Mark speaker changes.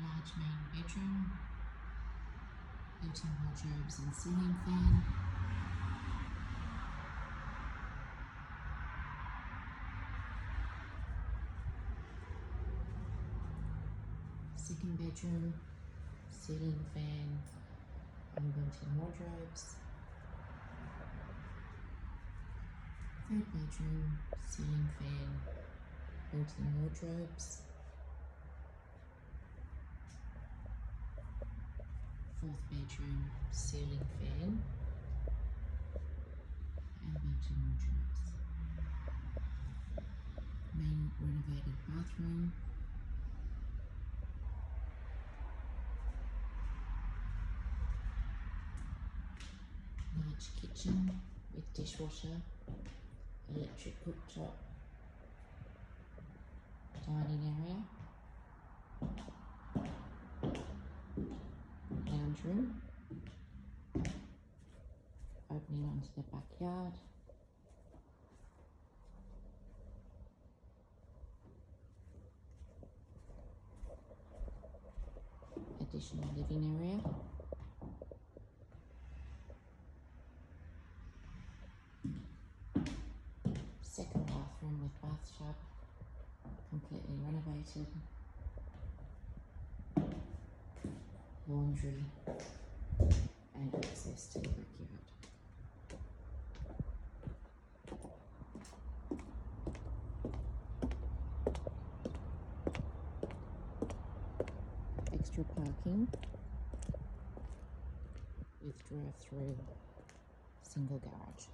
Speaker 1: large main bedroom, built-in wardrobes and ceiling fan. Second bedroom, ceiling fan and built-in wardrobes. Third bedroom, ceiling fan, built-in wardrobes. Fourth bedroom, ceiling fan and built-in wardrobes. Main renovated bathroom. Large kitchen with dishwasher, electric cooktop, dining area, lounge room, opening onto the backyard, additional living area, second bathroom with bathtub, completely renovated, laundry and access to the backyard. Extra parking with drive-through single garage.